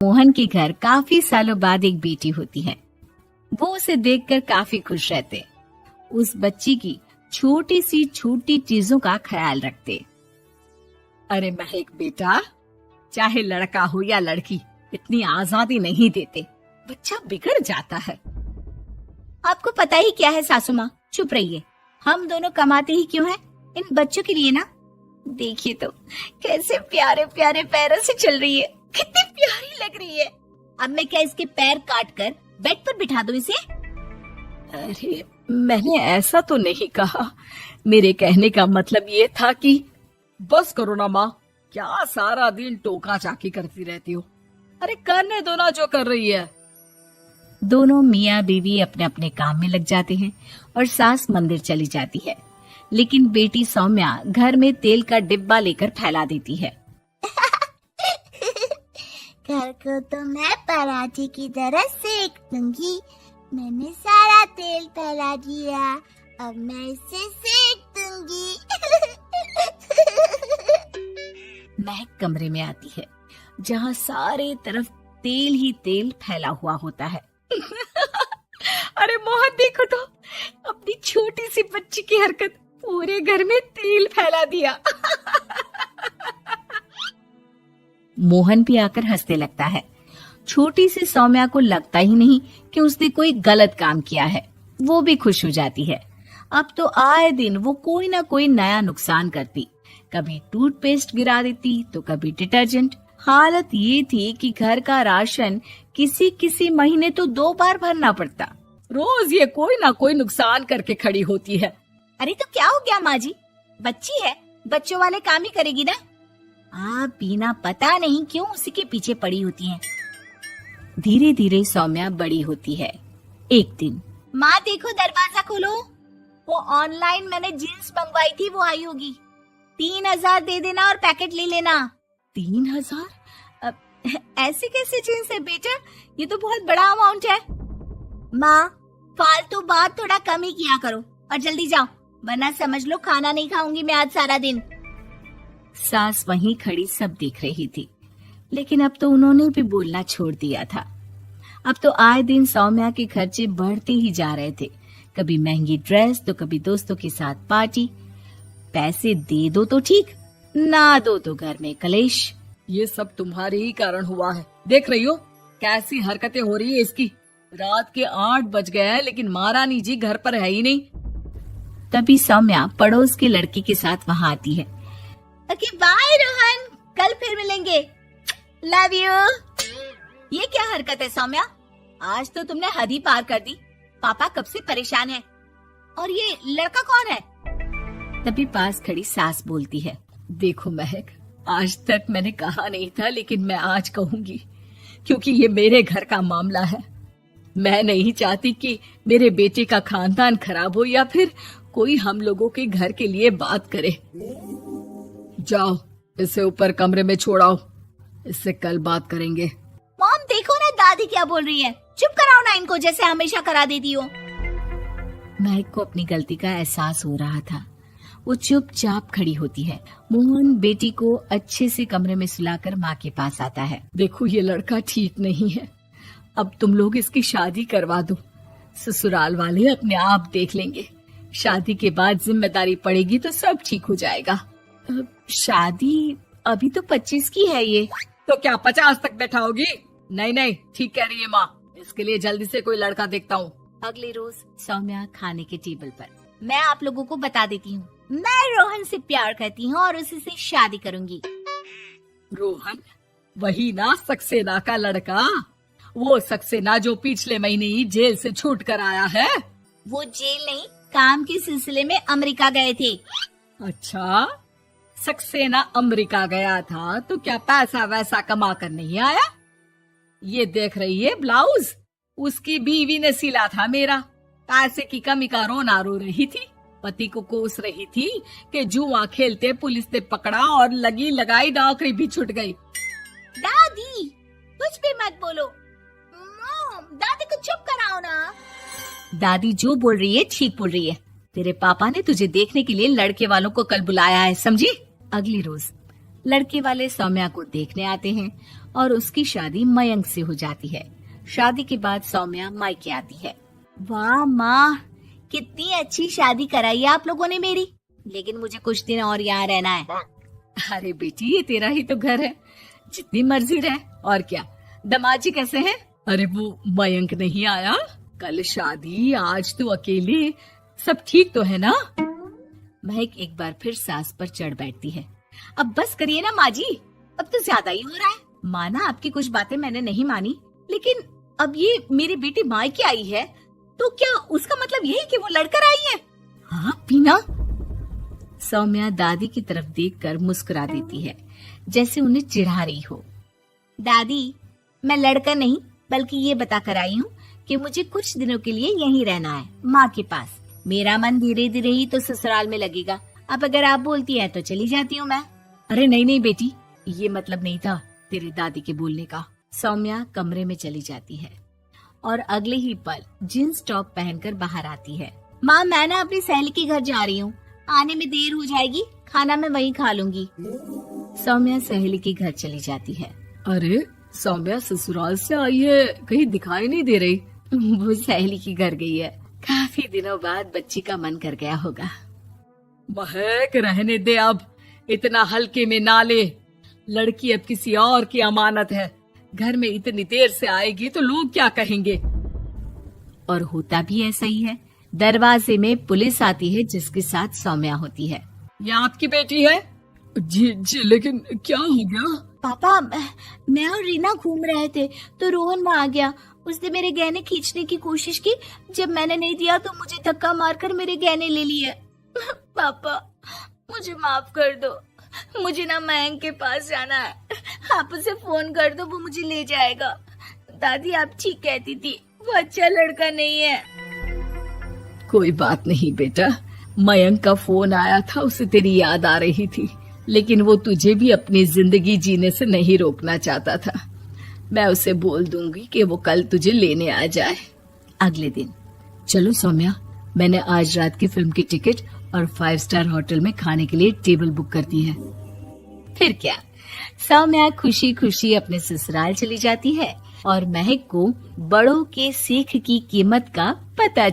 मोहन के घर काफी सालों बाद एक बेटी होती है। वो उसे देखकर काफी खुश रहते, उस बच्ची की छोटी सी छोटी चीजों का ख्याल रखते। अरे महक बेटा, चाहे लड़का हो या लड़की, इतनी आजादी नहीं देते, बच्चा बिगड़ जाता है। आपको पता ही क्या है सासू माँ, चुप रहिए। हम दोनों कमाते ही क्यों हैं? इन बच्चों के लिए ना। देखिए तो कैसे प्यारे प्यारे पैरों से चल रही है, कितनी प्यारी लग रही है। अब मैं क्या इसके पैर काट कर बेड पर बिठा दूं इसे? अरे मैंने ऐसा तो नहीं कहा, मेरे कहने का मतलब ये था कि बस करो ना माँ, क्या सारा दिन टोका चाकी करती रहती हो। अरे करने दो ना जो कर रही है। दोनों मियाँ बीवी अपने अपने काम में लग जाते हैं और सास मंदिर चली जाती है, लेकिन बेटी सौम्या घर में तेल का डिब्बा लेकर फैला देती है। घर को तो मैं पराठे की तरह सेक दूंगी। मैंने सारा तेल फैला दिया, अब मैं इसे सेक दूंगी। महक कमरे में आती है जहाँ सारे तरफ तेल ही तेल फैला हुआ होता है। अरे मोहन देखो तो, अपनी छोटी सी बच्ची की हरकत, पूरे घर में तेल फैला दिया। मोहन भी आकर हंसने लगता है। छोटी सी सौम्या को लगता ही नहीं कि उसने कोई गलत काम किया है, वो भी खुश हो जाती है। अब तो आए दिन वो कोई ना कोई नया नुकसान करती, कभी टूथपेस्ट गिरा देती तो कभी डिटर्जेंट। हालत ये थी कि घर का राशन किसी किसी महीने तो 2 बार भरना पड़ता। रोज ये कोई ना कोई नुकसान करके खड़ी होती है। अरे तो क्या हो गया माँ जी, बच्ची है, बच्चों वाले काम ही करेगी ना। आप बिना पता नहीं क्यों उसी के पीछे पड़ी होती हैं। धीरे धीरे सौम्या बड़ी होती है। एक दिन, माँ देखो दरवाजा खोलो, वो ऑनलाइन मैंने जीन्स मंगवाई थी, वो आई होगी। 3000 दे देना और पैकेट ले लेना। 3000? अब ऐसी कैसी जीन्स है बेटा, ये तो बहुत बड़ा अमाउंट है। माँ फालतू बात थोड़ा कम ही किया करो और जल्दी जाओ, वरना समझ लो खाना नहीं खाऊंगी मैं आज सारा दिन। सास वहीं खड़ी सब देख रही थी, लेकिन अब तो उन्होंने भी बोलना छोड़ दिया था। अब तो आए दिन सौम्या के खर्चे बढ़ते ही जा रहे थे, कभी महंगी ड्रेस तो कभी दोस्तों के साथ पार्टी। पैसे दे दो तो ठीक, ना दो तो घर में कलेश। ये सब तुम्हारे ही कारण हुआ है, देख रही हो कैसी हरकतें हो रही है इसकी। रात के 8 बज गए हैं, लेकिन महारानी जी घर पर है ही नहीं। तभी सौम्या पड़ोस के लड़की के साथ वहाँ आती है। ओके बाय रोहन, कल फिर मिलेंगे, लव यू। ये क्या हरकत है सौम्या, आज तो तुमने हद ही पार कर दी। पापा कब से परेशान है, और ये लड़का कौन है? तभी पास खड़ी सास बोलती है, देखो महक, आज तक मैंने कहा नहीं था, लेकिन मैं आज कहूंगी, क्योंकि ये मेरे घर का मामला है। मैं नहीं चाहती कि मेरे बेटे का खानदान खराब हो या फिर कोई हम लोगों के घर के लिए बात करे। जाओ इसे ऊपर कमरे में छोड़ाओ, इससे कल बात करेंगे। मॉम देखो ना दादी क्या बोल रही है, चुप कराओ ना इनको, जैसे हमेशा करा देती हो। महक को अपनी गलती का एहसास हो रहा था, वो चुपचाप खड़ी होती है। मोहन बेटी को अच्छे से कमरे में सुलाकर माँ के पास आता है। देखो ये लड़का ठीक नहीं है, अब तुम लोग इसकी शादी करवा दो, ससुराल वाले अपने आप देख लेंगे। शादी के बाद जिम्मेदारी पड़ेगी तो सब ठीक हो जाएगा। शादी अभी तो 25 की है, ये तो क्या 50 तक बैठाओगी? नहीं नहीं, ठीक कह रही है माँ, इसके लिए जल्दी से कोई लड़का देखता हूँ। अगले रोज सौम्या खाने के टेबल पर, मैं आप लोगों को बता देती हूँ, मैं रोहन से प्यार करती हूँ और उसी से शादी करूंगी। रोहन? वही ना सक्सेना का लड़का, वो सक्सेना जो पिछले महीने ही जेल से छूट कर आया है। वो जेल नहीं, काम के सिलसिले में अमेरिका गए थे। अच्छा, सक्सेना अमेरिका गया था तो क्या पैसा वैसा कमा कर नहीं आया? ये देख रही है ब्लाउज, उसकी बीवी ने सिला था मेरा। पैसे की कमी का रोना रो रही थी, पति को कोस रही थी कि जुआ खेलते पुलिस ने पकड़ा और लगी लगाई नौकरी भी छूट गई। दादी कुछ भी मत बोलो, दादी को चुप कराओ ना। दादी जो बोल रही है ठीक बोल रही है, तेरे पापा ने तुझे देखने के लिए लड़के वालों को कल बुलाया है, समझी? अगली रोज लड़के वाले सौम्या को देखने आते हैं और उसकी शादी मयंक से हो जाती है। शादी के बाद सौम्या मायके आती है। वाह माँ, कितनी अच्छी शादी कराई है आप लोगों ने मेरी, लेकिन मुझे कुछ दिन और यहाँ रहना है। अरे बेटी, ये तेरा ही तो घर है, जितनी मर्जी रह। और क्या, दमाजी कैसे हैं? अरे वो मयंक नहीं आया, कल शादी, आज तो अकेले, सब ठीक तो है ना? महक एक बार फिर सास पर चढ़ बैठती है। अब बस करिए ना माँ जी, अब तो ज्यादा ही हो रहा है। माना आपकी कुछ बातें मैंने नहीं मानी, लेकिन अब ये मेरी बेटी मायके आई है तो क्या उसका मतलब यही कि वो लड़कर आई है? हाँ पीना। सौम्या दादी की तरफ देखकर मुस्कुरा देती है, जैसे उन्हें चिढ़ा रही हो। दादी, मैं लड़का नहीं बल्कि ये बता कर आई हूँ कि मुझे कुछ दिनों के लिए यहीं रहना है, माँ के पास। मेरा मन धीरे धीरे ही तो ससुराल में लगेगा। अब अगर आप बोलती हैं तो चली जाती हूँ मैं। अरे नहीं नहीं बेटी, ये मतलब नहीं था तेरे दादी के बोलने का। सौम्या कमरे में चली जाती है और अगले ही पल जींस टॉप पहनकर बाहर आती है। माँ, मैं ना अपनी सहेली के घर जा रही हूँ, आने में देर हो जाएगी, खाना मैं वहीं खा लूंगी। सौम्या सहेली के घर चली जाती है। अरे सौम्या ससुराल से आई है, कहीं दिखाई नहीं दे रही। वो सहेली के घर गई है, काफी दिनों बाद बच्ची का मन कर गया होगा। महक रहने दे, अब इतना हल्के में ना ले, लड़की अब किसी और की अमानत है। घर में इतनी देर से आएगी तो लोग क्या कहेंगे। और होता भी ऐसा ही है। दरवाजे में पुलिस आती है जिसके साथ सौम्या होती है। ये आपकी बेटी है? जी लेकिन क्या हो गया? पापा, मैं और रीना घूम रहे थे तो रोहन वहाँ आ गया। उसने मेरे गहने खींचने की कोशिश की, जब मैंने नहीं दिया तो मुझे धक्का मारकर मेरे गहने ले लिए। पापा, मुझे माफ कर दो, मुझे ना मयंक के पास जाना है, आप उसे फोन कर दो, वो मुझे ले जाएगा। दादी आप ठीक कहती थी, वो अच्छा लड़का नहीं है। कोई बात नहीं बेटा, मयंक का फोन आया था, उसे तेरी याद आ रही थी, लेकिन वो तुझे भी अपनी जिंदगी जीने से नहीं रोकना चाहता था। मैं उसे बोल दूंगी कि वो कल तुझे लेने आ जाए। अगले दिन, चलो सौम्या, मैंने आज रात की फिल्म की टिकट और 5 स्टार होटल में खाने के लिए टेबल बुक कर दी है। फिर क्या, सौम्या खुशी खुशी अपने ससुराल चली जाती है और महक को बड़ों के सीख की कीमत का पता